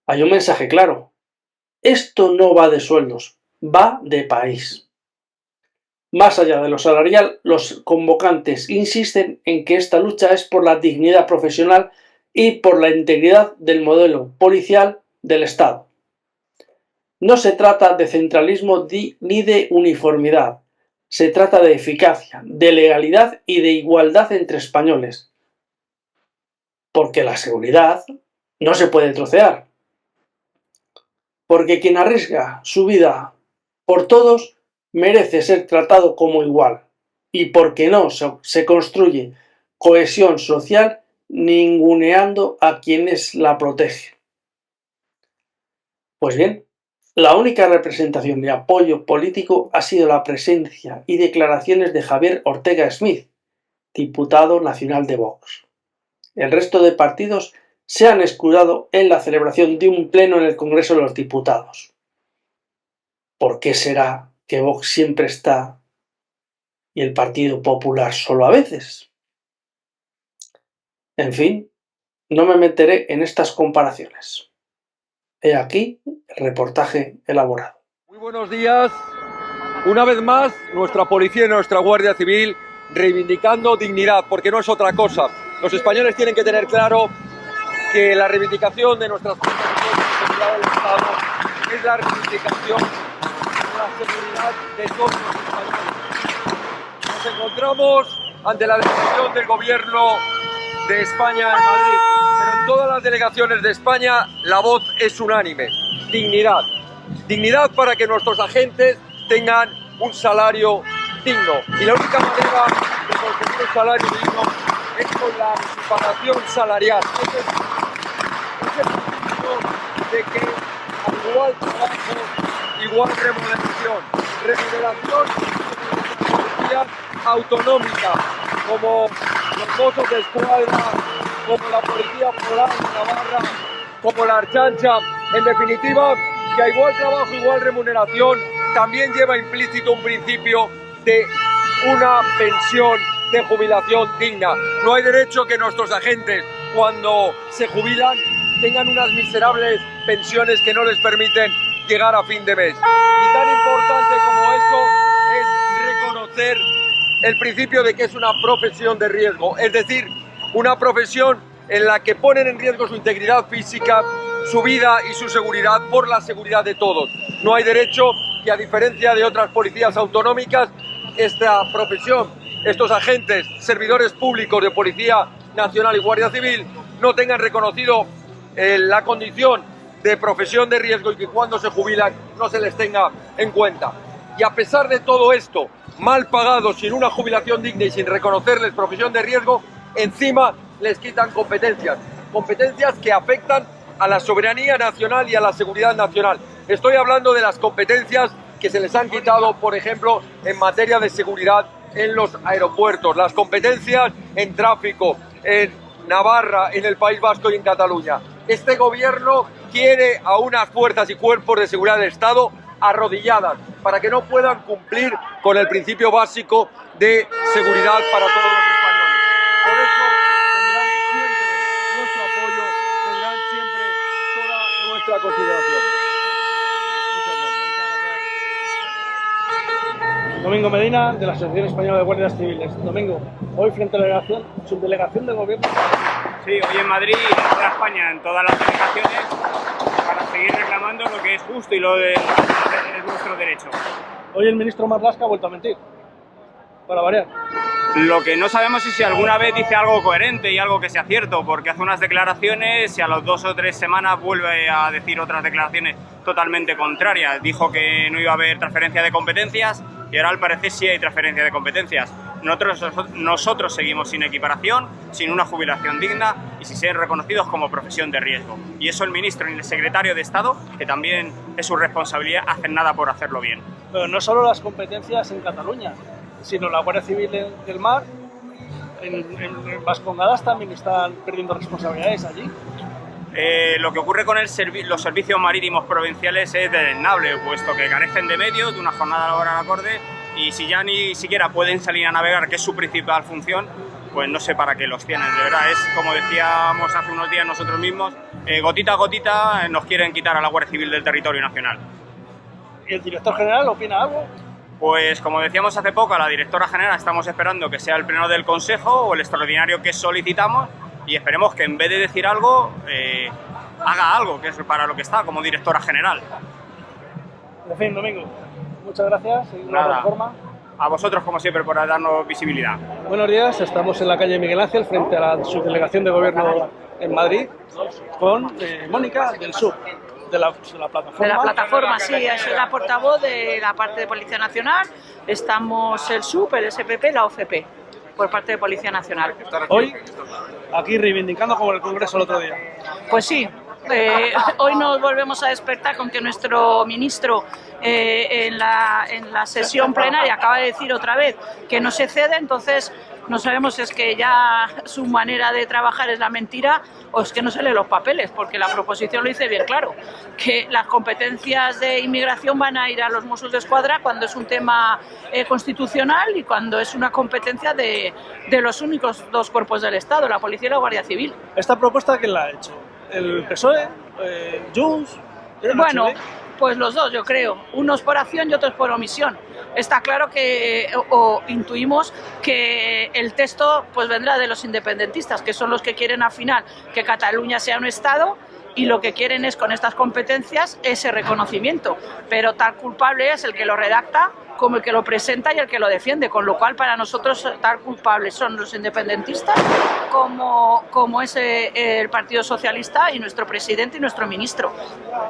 Hay un mensaje claro. Esto no va de sueldos, va de país. Más allá de lo salarial, los convocantes insisten en que esta lucha es por la dignidad profesional y por la integridad del modelo policial del Estado. No se trata de centralismo ni de uniformidad. Se trata de eficacia, de legalidad y de igualdad entre españoles. Porque la seguridad no se puede trocear. Porque quien arriesga su vida por todos merece ser tratado como igual. Y porque no se construye cohesión social ninguneando a quienes la protegen. Pues bien, la única representación de apoyo político ha sido la presencia y declaraciones de Javier Ortega Smith, diputado nacional de Vox. El resto de partidos se han escudado en la celebración de un pleno en el Congreso de los Diputados. ¿Por qué será que Vox siempre está y el Partido Popular solo a veces? En fin, no me meteré en estas comparaciones. He aquí el reportaje elaborado. Muy buenos días. Una vez más, nuestra policía y nuestra Guardia Civil reivindicando dignidad, porque no es otra cosa. Los españoles tienen que tener claro que la reivindicación de nuestras fuerzas de seguridad del Estado es la reivindicación de la seguridad de todos los españoles. Nos encontramos ante la decisión del Gobierno de España en Madrid, pero en todas las delegaciones de España la voz es unánime. Dignidad. Dignidad para que nuestros agentes tengan un salario digno. Y la única manera de conseguir un salario digno es con la anticipación salarial. Ese principio de que al igual trabajo, igual remuneración. Remuneración de policía autonómica, como los mozos de escuadra, como la policía foral de Navarra, como la Archancha. En definitiva, que a igual trabajo, igual remuneración, también lleva implícito un principio de una pensión de jubilación digna. No hay derecho que nuestros agentes, cuando se jubilan, tengan unas miserables pensiones que no les permiten llegar a fin de mes. Y tan importante como eso es reconocer el principio de que es una profesión de riesgo, es decir, una profesión en la que ponen en riesgo su integridad física, su vida y su seguridad por la seguridad de todos. No hay derecho que, a diferencia de otras policías autonómicas, esta profesión, estos agentes, servidores públicos de Policía Nacional y Guardia Civil, no tengan reconocido la condición de profesión de riesgo y que cuando se jubilan no se les tenga en cuenta. Y a pesar de todo esto, mal pagados, sin una jubilación digna y sin reconocerles profesión de riesgo, encima les quitan competencias, competencias que afectan a la soberanía nacional y a la seguridad nacional. Estoy hablando de las competencias que se les han quitado, por ejemplo, en materia de seguridad en los aeropuertos, las competencias en tráfico, en Navarra, en el País Vasco y en Cataluña. Este gobierno quiere a unas fuerzas y cuerpos de seguridad del Estado arrodilladas para que no puedan cumplir con el principio básico de seguridad para todos los españoles. Por eso tendrán siempre nuestro apoyo, tendrán siempre toda nuestra consideración. Muchas gracias. Domingo Medina, de la Asociación Española de Guardias Civiles. Domingo, hoy frente a la subdelegación de gobierno. Sí, hoy en Madrid y en toda España, en todas las delegaciones, para seguir reclamando lo que es justo y lo de es nuestro derecho. Hoy el ministro Marlaska ha vuelto a mentir, para variar. Lo que no sabemos es si alguna vez dice algo coherente y algo que sea cierto, porque hace unas declaraciones y a las 2 o 3 semanas vuelve a decir otras declaraciones totalmente contrarias. Dijo que no iba a haber transferencia de competencias y ahora al parecer sí hay transferencia de competencias. Nosotros seguimos sin equiparación, sin una jubilación digna y sin ser reconocidos como profesión de riesgo. Y eso el ministro y el secretario de Estado, que también es su responsabilidad, hacen nada por hacerlo bien. Pero no solo las competencias en Cataluña, sino la Guardia Civil del Mar, en Vascongadas también están perdiendo responsabilidades allí. Lo que ocurre con los servicios marítimos provinciales es desdeñable, puesto que carecen de medios, de una jornada laboral acorde, y si ya ni siquiera pueden salir a navegar, que es su principal función, pues no sé para qué los tienen. De verdad, es como decíamos hace unos días nosotros mismos, gotita a gotita nos quieren quitar a la Guardia Civil del territorio nacional. ¿Y el director general opina algo? Pues como decíamos hace poco, a la directora general estamos esperando que sea el pleno del Consejo o el extraordinario que solicitamos, y esperemos que en vez de decir algo, haga algo, que es para lo que está como directora general. En fin, Domingo, muchas gracias. Nada. A vosotros, como siempre, por darnos visibilidad. Buenos días, estamos en la calle Miguel Ángel, frente a la subdelegación de gobierno en Madrid, con Mónica del SUB, de la plataforma. De la plataforma, sí, soy la portavoz de la parte de Policía Nacional. Estamos el SUB, el SPP, la OFP, por parte de Policía Nacional. Hoy, aquí reivindicando como en el Congreso el otro día. Pues sí, hoy nos volvemos a despertar con que nuestro ministro en la sesión plenaria acaba de decir otra vez que no se cede, entonces No sabemos si es que ya su manera de trabajar es la mentira o es que no se leen los papeles, porque la proposición lo dice bien claro, que las competencias de inmigración van a ir a los Mossos d'Esquadra cuando es un tema constitucional y cuando es una competencia de los únicos dos cuerpos del Estado, la Policía y la Guardia Civil. ¿Esta propuesta quién la ha hecho? ¿El PSOE? ¿Junts? Bueno, pues los dos, yo creo. Unos por acción y otros por omisión. Está claro que, o intuimos que el texto pues vendrá de los independentistas, que son los que quieren al final que Cataluña sea un Estado y lo que quieren es con estas competencias ese reconocimiento. Pero tal culpable es el que lo redacta como el que lo presenta y el que lo defiende, con lo cual para nosotros tal culpables son los independentistas como es el Partido Socialista y nuestro presidente y nuestro ministro.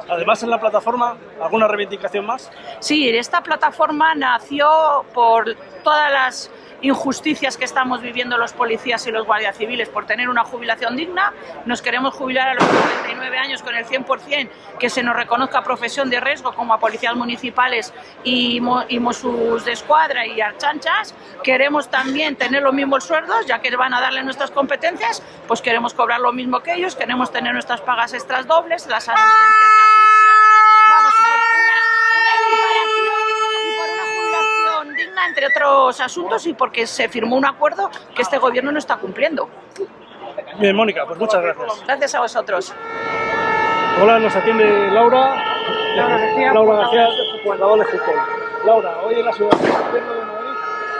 Además, en la plataforma, ¿alguna reivindicación más? Sí, esta plataforma nació por todas las injusticias que estamos viviendo los policías y los guardias civiles por tener una jubilación digna. Nos queremos jubilar a los 99 años con el 100%, que se nos reconozca profesión de riesgo como a policías municipales y Mossos d'Esquadra y Archanchas. Queremos también tener los mismos sueldos, ya que van a darle nuestras competencias, pues queremos cobrar lo mismo que ellos, queremos tener nuestras pagas extras dobles, las asistencias a juicio. Vamos, una equiparación y por una jubilación digna, entre otros asuntos, y porque se firmó un acuerdo que este gobierno no está cumpliendo. Bien, Mónica, pues muchas gracias. Gracias a vosotros. Hola, nos atiende Laura García, portavoz de Jupol. Laura, hoy en la subdelegación del Gobierno de Madrid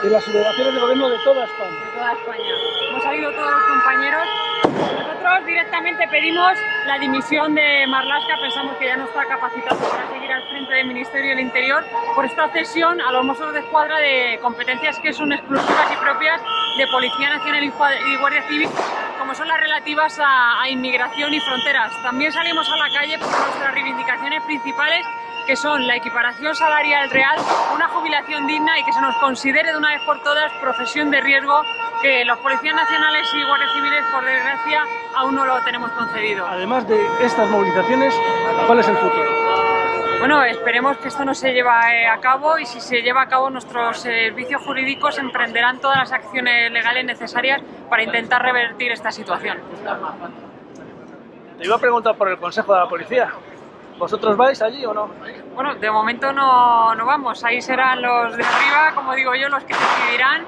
y en las subdelegaciones de gobierno de toda España. De toda España. Hemos salido todos los compañeros. Nosotros directamente pedimos la dimisión de Marlaska, pensamos que ya no está capacitado para seguir al frente del Ministerio del Interior por esta cesión a los Mossos d'Esquadra de competencias que son exclusivas y propias de Policía Nacional y Guardia Civil, como son las relativas a inmigración y fronteras. También salimos a la calle por nuestras reivindicaciones principales, que son la equiparación salarial real, una jubilación digna y que se nos considere de una vez por todas profesión de riesgo, que los policías nacionales y guardias civiles, por desgracia, aún no lo tenemos concedido. Además de estas movilizaciones, ¿cuál es el futuro? Bueno, esperemos que esto no se lleve a cabo, y si se lleva a cabo, nuestros servicios jurídicos emprenderán todas las acciones legales necesarias para intentar revertir esta situación. Te iba a preguntar por el Consejo de la Policía. ¿Vosotros vais allí o no? Bueno, de momento no vamos, ahí serán los de arriba, como digo yo, los que decidirán,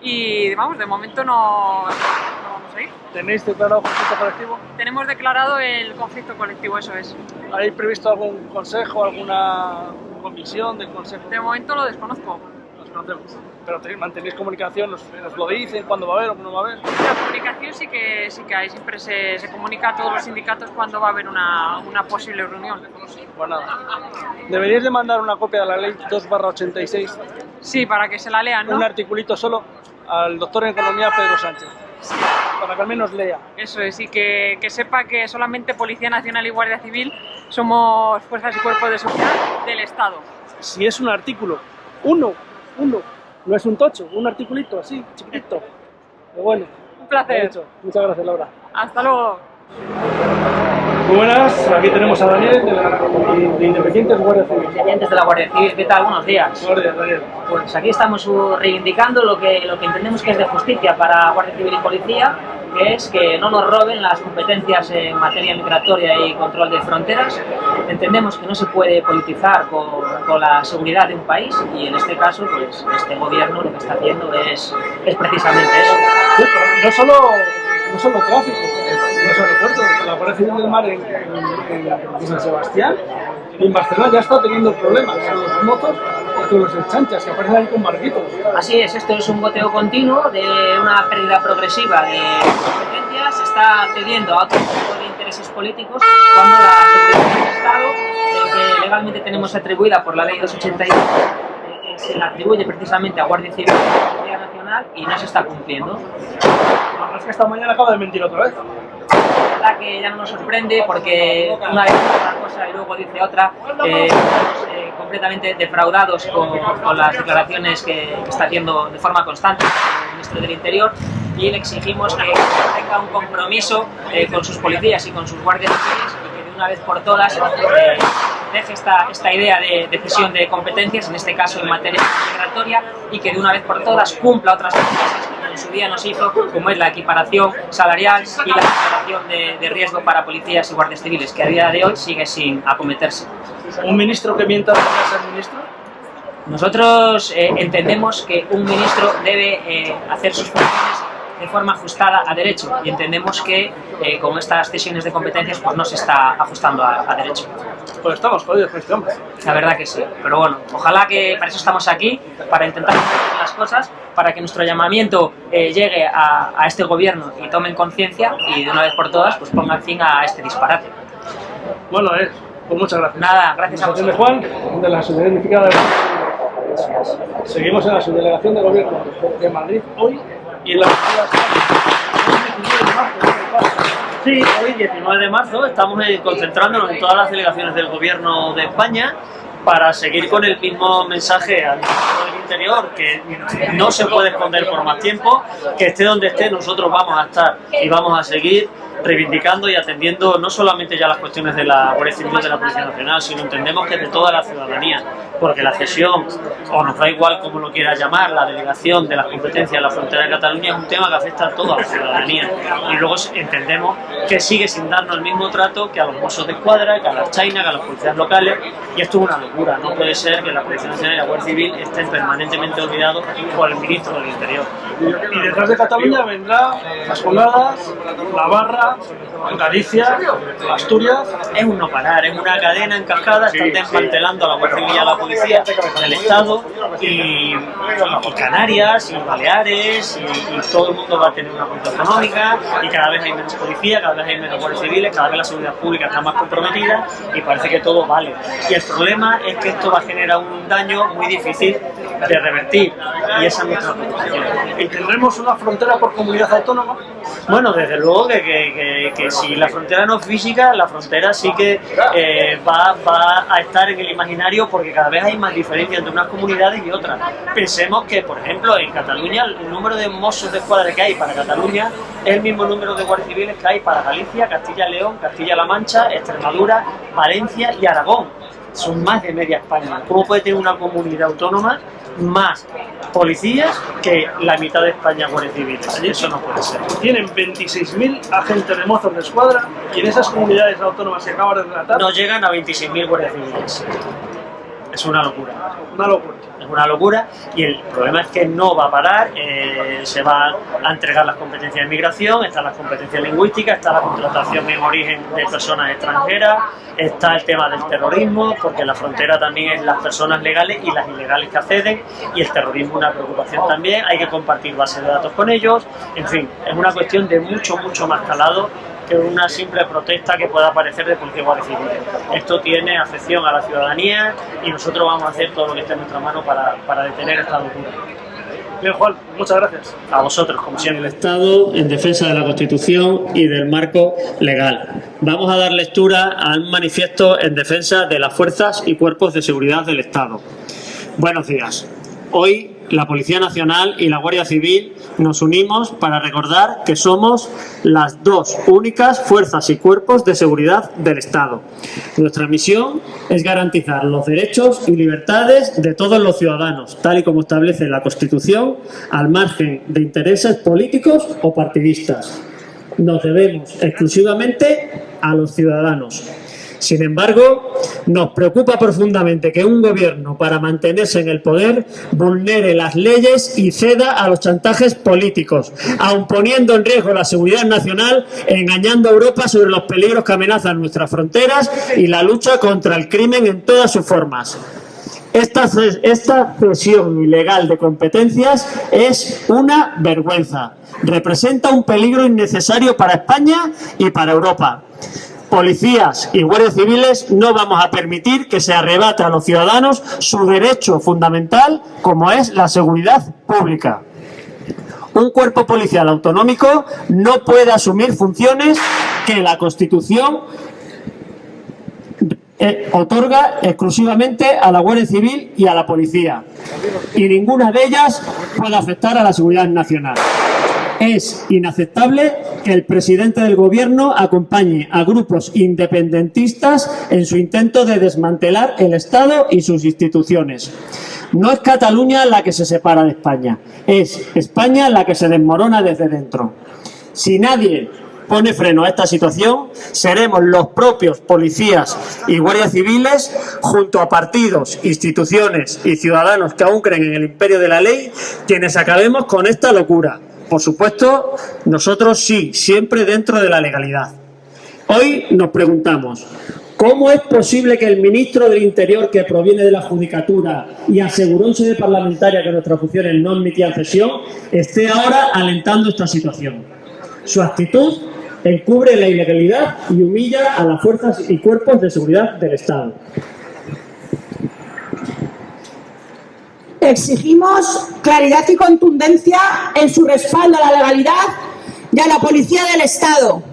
y vamos, de momento no vamos a ir. ¿Tenéis declarado conflicto colectivo? Tenemos declarado el conflicto colectivo, eso es. ¿Hay previsto algún consejo, alguna comisión del consejo? De momento lo desconozco. Los conocemos. Pero mantenéis comunicación, nos lo dicen, cuándo va a haber o no va a haber. La comunicación sí que hay, siempre se comunica a todos los sindicatos cuando va a haber una posible reunión. Pues nada. ¿Deberíais de mandar una copia de la ley 2/86? Sí, para que se la lean, ¿no? Un articulito solo al doctor en Economía Pedro Sánchez. Sí. Para que al menos lea. Eso es, y que sepa que solamente Policía Nacional y Guardia Civil somos fuerzas y cuerpos de seguridad del Estado. Si es un artículo, uno, no es un tocho, un articulito así, chiquitito. Pero bueno. Un placer. Muchas gracias, Laura. Hasta luego. Muy buenas, aquí tenemos a Daniel de Independientes Guardia Civil. Independientes de la Guardia Civil, ¿qué tal? Buenos días. Buenos días, Daniel. Pues aquí estamos reivindicando lo que entendemos que es de justicia para Guardia Civil y Policía, que es que no nos roben las competencias en materia migratoria y control de fronteras. Entendemos que no se puede politizar con la seguridad de un país, y en este caso, pues este gobierno lo que está haciendo es precisamente eso. Sí, pero no solo tráfico, los aeropuertos, la Guardia Civil del Mar en San Sebastián y en Barcelona ya está teniendo problemas con los motos y con los Archanchas, que aparecen ahí con barquitos. Así es, esto es un goteo continuo de una pérdida progresiva de competencias, se está cediendo a otro tipo de intereses políticos cuando la seguridad del Estado, que legalmente tenemos atribuida por la Ley 282, se la atribuye precisamente a Guardia Civil y Policía Nacional, y no se está cumpliendo. La verdad es que esta mañana acaba de mentir otra vez. La verdad que ya no nos sorprende, porque una vez dice una cosa y luego dice otra. Estamos completamente defraudados con las declaraciones que está haciendo de forma constante el ministro del Interior, y le exigimos que tenga un compromiso con sus policías y con sus guardias civiles, y que de una vez por todas deje esta idea de cesión de competencias, en este caso en materia migratoria, y que de una vez por todas cumpla otras cosas como en su día nos hizo, como es la equiparación salarial y la declaración de riesgo para policías y guardias civiles, que a día de hoy sigue sin acometerse. ¿Un ministro que mienta debería ser ministro? Nosotros entendemos que un ministro debe hacer sus funciones de forma ajustada a derecho y entendemos que con estas cesiones de competencias pues no se está ajustando a derecho. Pues estamos jodidos con este hombre. La verdad que sí, pero bueno, ojalá que para eso estamos aquí, para intentar hacer las cosas, para que nuestro llamamiento llegue a este gobierno y tomen conciencia y de una vez por todas pues pongan fin a este disparate. Bueno, pues muchas gracias. Nada, gracias a vosotros. Juan, de la Subdelegación Unificada de Seguimos en la Subdelegación de Gobierno de Madrid hoy y en la Sí, hoy 19 de marzo estamos concentrándonos en todas las delegaciones del Gobierno de España para seguir con el mismo mensaje al Ministro del Interior, que no se puede esconder por más tiempo, que esté donde esté, nosotros vamos a estar y vamos a seguir reivindicando y atendiendo no solamente ya las cuestiones de la Guardia Civil y de la Policía Nacional, sino entendemos que de toda la ciudadanía, porque la cesión, o nos da igual como lo quieras llamar, la delegación de las competencias en la frontera de Cataluña es un tema que afecta a toda la ciudadanía. Y luego entendemos que sigue sin darnos el mismo trato que a los Mossos de Escuadra, que a las Chainas, que a las policías locales, y esto es una locura. No puede ser que la Policía Nacional y la Guardia Civil estén permanentemente olvidados por el Ministro del Interior. Y detrás de Cataluña vendrá las Coladas, Navarra, Galicia, Asturias. Es un no parar, es una cadena en cascada, están desmantelando a la Guardia Civil y a la Policía del Estado y Canarias y Baleares y todo el mundo va a tener una cuenta económica y cada vez hay menos policía, cada vez hay menos guardias civiles, cada vez la seguridad pública está más comprometida y parece que todo vale. Y el problema es que esto va a generar un daño muy difícil de revertir y esa es nuestra preocupación. ¿Y tendremos una frontera por comunidad autónoma? Bueno, desde luego que si la frontera no es física, la frontera sí que va a estar en el imaginario porque cada vez hay más diferencias entre unas comunidades y otras. Pensemos que, por ejemplo, en Cataluña el número de Mossos de Escuadra que hay para Cataluña es el mismo número de guardias civiles que hay para Galicia, Castilla y León, Castilla-La Mancha, Extremadura, Valencia y Aragón. Son más de media España. ¿Cómo puede tener una comunidad autónoma más policías que la mitad de España guardias civiles? Eso no puede ser. Tienen 26.000 agentes de Mossos de Escuadra y en esas comunidades autónomas que acabas de relatar no llegan a 26.000 guardias civiles. Es una locura. Una locura. Es una locura y el problema es que no va a parar, se van a entregar las competencias de migración, están las competencias lingüísticas, está la contratación en origen de personas extranjeras, está el tema del terrorismo, porque la frontera también es las personas legales y las ilegales que acceden, y el terrorismo es una preocupación también, hay que compartir bases de datos con ellos, en fin, es una cuestión de mucho más calado que una simple protesta que pueda aparecer de policía guardia civil. Esto tiene afección a la ciudadanía y nosotros vamos a hacer todo lo que esté en nuestra mano para detener esta locura. Bien, Juan, muchas gracias. A vosotros, como siempre. El Estado en defensa de la Constitución y del marco legal. Vamos a dar lectura a un manifiesto en defensa de las fuerzas y cuerpos de seguridad del Estado. Buenos días. Hoy la Policía Nacional y la Guardia Civil nos unimos para recordar que somos las dos únicas fuerzas y cuerpos de seguridad del Estado. Nuestra misión es garantizar los derechos y libertades de todos los ciudadanos, tal y como establece la Constitución, al margen de intereses políticos o partidistas. Nos debemos exclusivamente a los ciudadanos. Sin embargo, nos preocupa profundamente que un gobierno, para mantenerse en el poder, vulnere las leyes y ceda a los chantajes políticos, aun poniendo en riesgo la seguridad nacional, engañando a Europa sobre los peligros que amenazan nuestras fronteras y la lucha contra el crimen en todas sus formas. Esta cesión ilegal de competencias es una vergüenza. Representa un peligro innecesario para España y para Europa. Policías y guardias civiles no vamos a permitir que se arrebate a los ciudadanos su derecho fundamental, como es la seguridad pública. Un cuerpo policial autonómico no puede asumir funciones que la Constitución otorga exclusivamente a la Guardia Civil y a la Policía, y ninguna de ellas puede afectar a la seguridad nacional. Es inaceptable que el presidente del Gobierno acompañe a grupos independentistas en su intento de desmantelar el Estado y sus instituciones. No es Cataluña la que se separa de España, es España la que se desmorona desde dentro. Si nadie pone freno a esta situación, seremos los propios policías y guardias civiles, junto a partidos, instituciones y ciudadanos que aún creen en el imperio de la ley, quienes acabemos con esta locura. Por supuesto, nosotros sí, siempre dentro de la legalidad. Hoy nos preguntamos, ¿cómo es posible que el ministro del Interior, que proviene de la Judicatura y aseguró en sede parlamentaria que nuestras funciones no admitían cesión, esté ahora alentando esta situación? Su actitud encubre la ilegalidad y humilla a las fuerzas y cuerpos de seguridad del Estado. Exigimos claridad y contundencia en su respaldo a la legalidad y a la policía del Estado.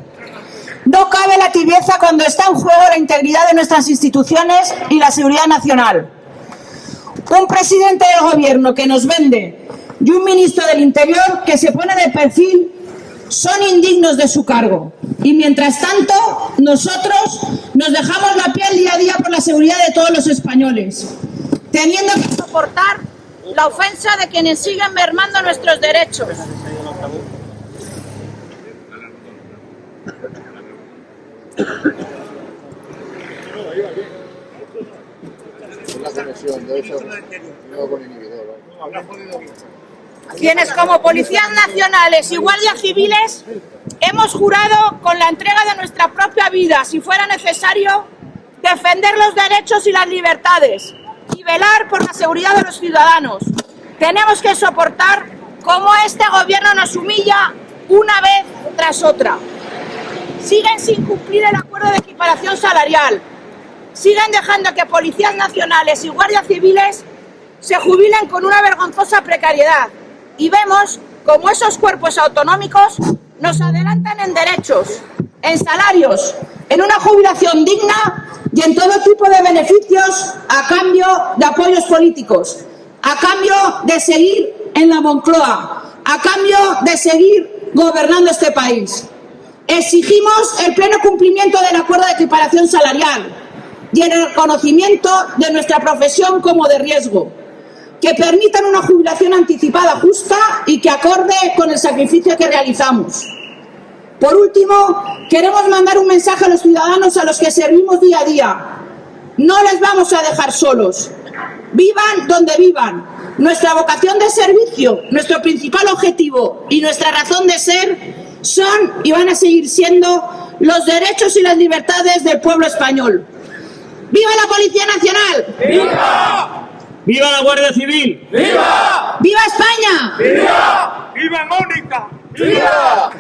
No cabe la tibieza cuando está en juego la integridad de nuestras instituciones y la seguridad nacional. Un presidente del gobierno que nos vende y un ministro del Interior que se pone de perfil son indignos de su cargo. Y mientras tanto, nosotros nos dejamos la piel día a día por la seguridad de todos los españoles, teniendo que soportar la ofensa de quienes siguen mermando nuestros derechos. Quienes como policías nacionales y guardias civiles hemos jurado con la entrega de nuestra propia vida, si fuera necesario, defender los derechos y las libertades y velar por la seguridad de los ciudadanos. Tenemos que soportar cómo este gobierno nos humilla una vez tras otra. Siguen sin cumplir el acuerdo de equiparación salarial. Siguen dejando que policías nacionales y guardias civiles se jubilen con una vergonzosa precariedad. Y vemos cómo esos cuerpos autonómicos nos adelantan en derechos, en salarios, en una jubilación digna y en todo tipo de beneficios a cambio de apoyos políticos, a cambio de seguir en la Moncloa, a cambio de seguir gobernando este país. Exigimos el pleno cumplimiento del acuerdo de equiparación salarial y el reconocimiento de nuestra profesión como de riesgo, que permitan una jubilación anticipada justa y que acorde con el sacrificio que realizamos. Por último, queremos mandar un mensaje a los ciudadanos a los que servimos día a día. No les vamos a dejar solos. Vivan donde vivan. Nuestra vocación de servicio, nuestro principal objetivo y nuestra razón de ser son y van a seguir siendo los derechos y las libertades del pueblo español. ¡Viva la Policía Nacional! ¡Viva! ¡Viva la Guardia Civil! ¡Viva! ¡Viva España! ¡Viva! ¡Viva Mónica! ¡Viva!